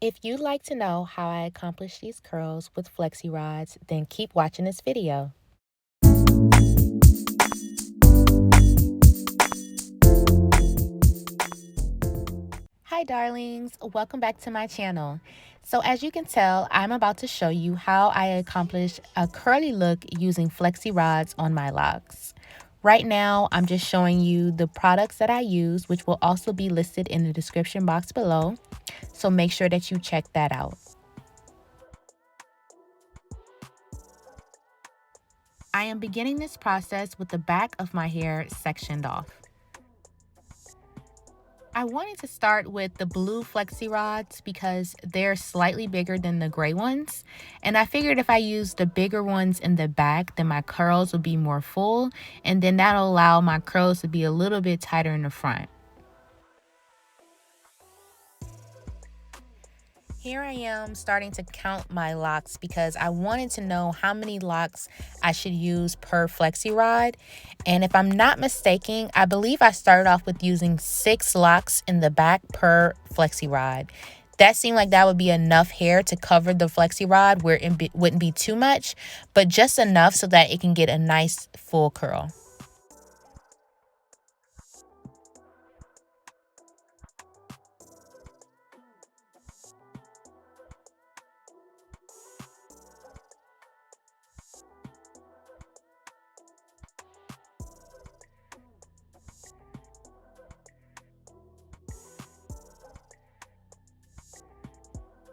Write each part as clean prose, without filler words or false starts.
If you'd like to know how I accomplish these curls with Flexi Rods, then keep watching this video. Hi darlings, welcome back to my channel. So as you can tell, I'm about to show you how I accomplish a curly look using Flexi Rods on my locks. Right now, I'm just showing you the products that I use, which will also be listed in the description box below. So make sure that you check that out. I am beginning this process with the back of my hair sectioned off. I wanted to start with the blue Flexi Rods because they're slightly bigger than the gray ones. And I figured if I use the bigger ones in the back, then my curls will be more full. And then that'll allow my curls to be a little bit tighter in the front. Here I am starting to count my locks because I wanted to know how many locks I should use per Flexi Rod. And if I'm not mistaken, I believe I started off with using 6 locks in the back per Flexi Rod. That seemed like that would be enough hair to cover the Flexi Rod where it wouldn't be too much, but just enough so that it can get a nice full curl.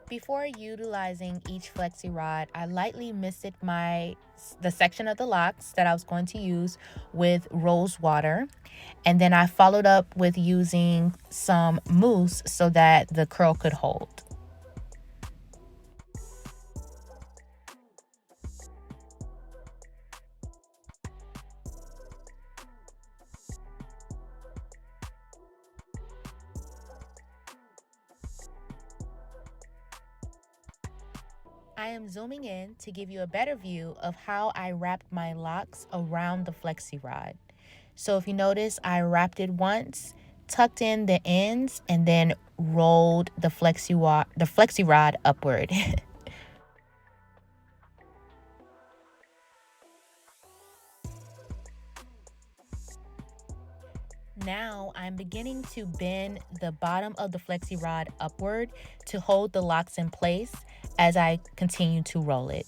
Before utilizing each Flexi Rod, I lightly misted the section of the locks that I was going to use with Rosewater. And then I followed up with using some mousse so that the curl could hold. I am zooming in to give you a better view of how I wrapped my locks around the Flexi Rod. So if you notice, I wrapped it once, tucked in the ends, and then rolled the Flexi Rod upward. Now I'm beginning to bend the bottom of the Flexi Rod upward to hold the locks in place as I continue to roll it.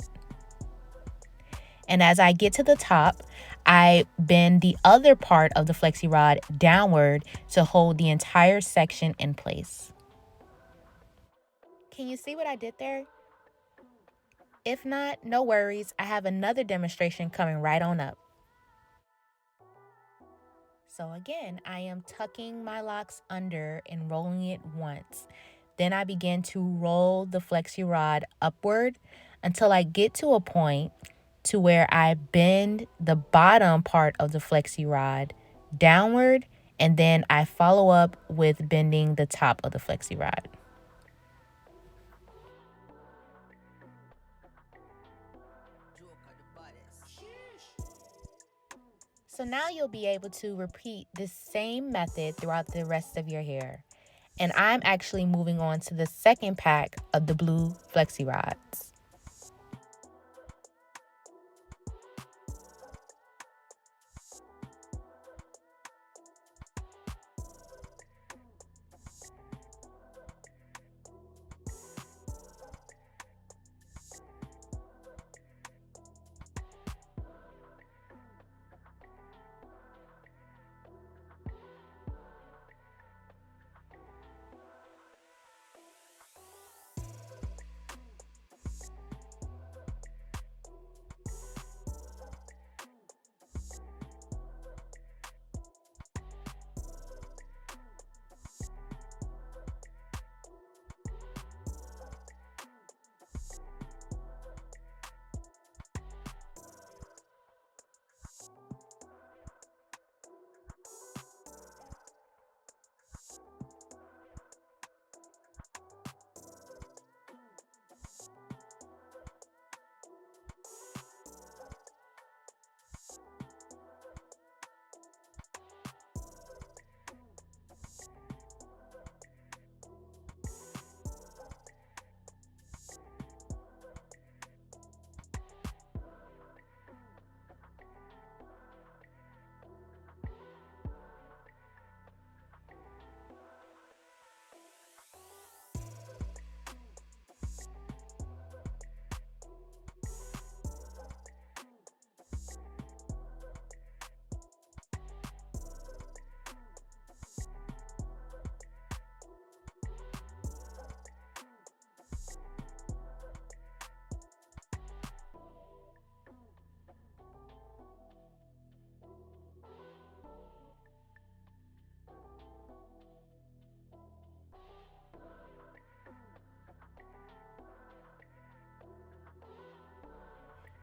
And as I get to the top, I bend the other part of the Flexi Rod downward to hold the entire section in place. Can you see what I did there? If not, no worries. I have another demonstration coming right on up. So again, I am tucking my locks under and rolling it once. Then I begin to roll the Flexi Rod upward until I get to a point to where I bend the bottom part of the Flexi Rod downward, and then I follow up with bending the top of the Flexi Rod. So now you'll be able to repeat this same method throughout the rest of your hair. And I'm actually moving on to the second pack of the blue Flexi Rods.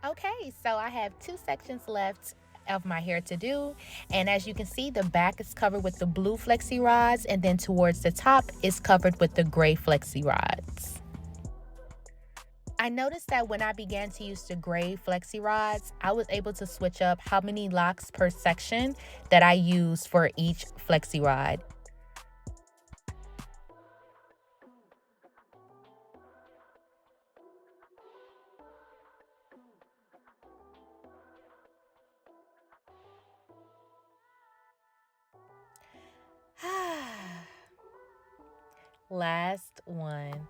Okay, so I have 2 sections left of my hair to do, and as you can see, the back is covered with the blue flexi rods, and then towards the top is covered with the gray flexi rods. I noticed that when I began to use the gray flexi rods, I was able to switch up how many locks per section that I use for each flexi rod. Last one.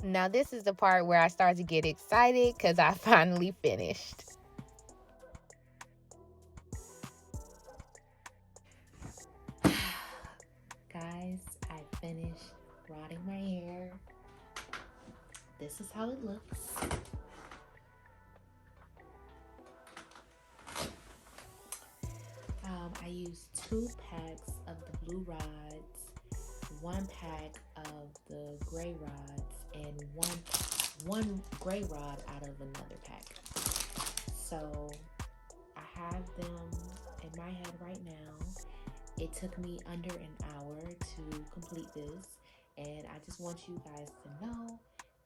Now this is the part where I start to get excited because I finally finished. Guys, I finished rodding my hair. This is how it looks. I used 2 packs of the blue rods, 1 pack of the gray rods, and one gray rod out of another pack. So I have them in my head right now. It took me under an hour to complete this, and I just want you guys to know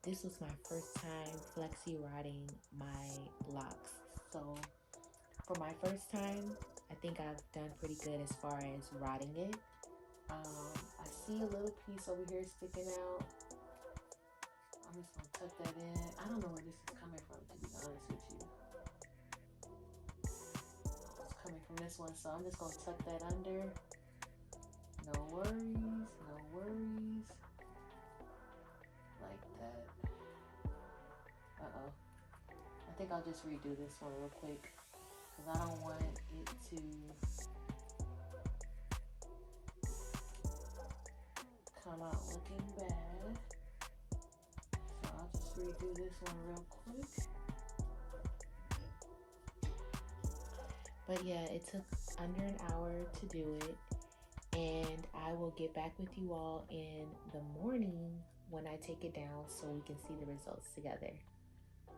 this was my first time flexi rodding my locks. So for my first time, I think I've done pretty good as far as rodding it. I see a little piece over here sticking out. I'm just gonna tuck that in. I don't know where this is coming from, to be honest with you. It's coming from this one, so I'm just gonna tuck that under. No worries, no worries. Like that. Uh-oh. I think I'll just redo this one real quick because I don't want it to come out looking bad. So I'll just redo this one real quick. But yeah, it took under an hour to do it. And I will get back with you all in the morning when I take it down so we can see the results together.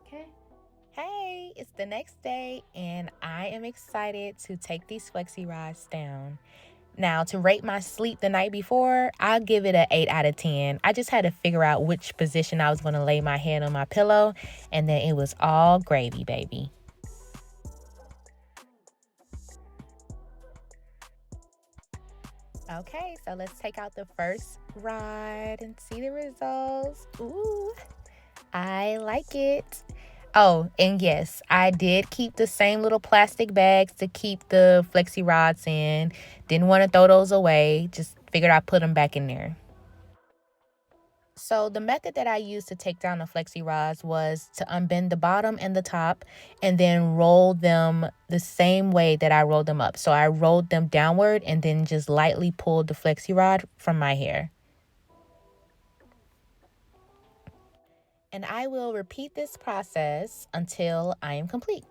Okay? Hey, it's the next day, and I am excited to take these flexi rods down. Now, to rate my sleep the night before, I'll give it an 8 out of 10. I just had to figure out which position I was going to lay my head on my pillow, and then it was all gravy, baby. Okay, so let's take out the first rod and see the results. Ooh, I like it. Oh, and yes, I did keep the same little plastic bags to keep the flexi rods in. Didn't want to throw those away. Just figured I'd put them back in there. So the method that I used to take down the flexi rods was to unbend the bottom and the top and then roll them the same way that I rolled them up. So I rolled them downward and then just lightly pulled the flexi rod from my hair. And I will repeat this process until I am complete.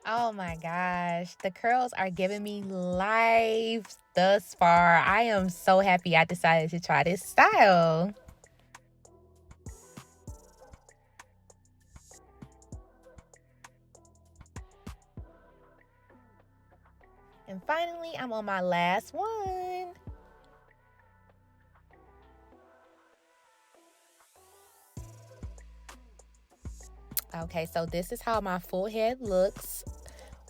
Oh my gosh, the curls are giving me life thus far. I am so happy I decided to try this style. And finally, I'm on my last one. Okay, so this is how my full head looks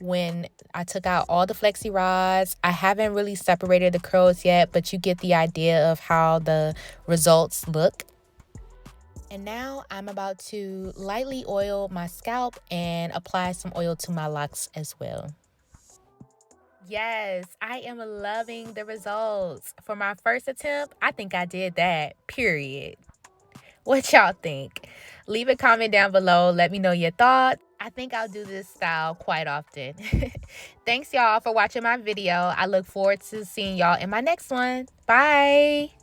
when I took out all the flexi rods. I haven't really separated the curls yet, but you get the idea of how the results look. And now I'm about to lightly oil my scalp and apply some oil to my locks as well. Yes, I am loving the results. For my first attempt, I think I did that, period. What y'all think? Leave a comment down below. Let me know your thoughts. I think I'll do this style quite often. Thanks y'all for watching my video. I look forward to seeing y'all in my next one. Bye.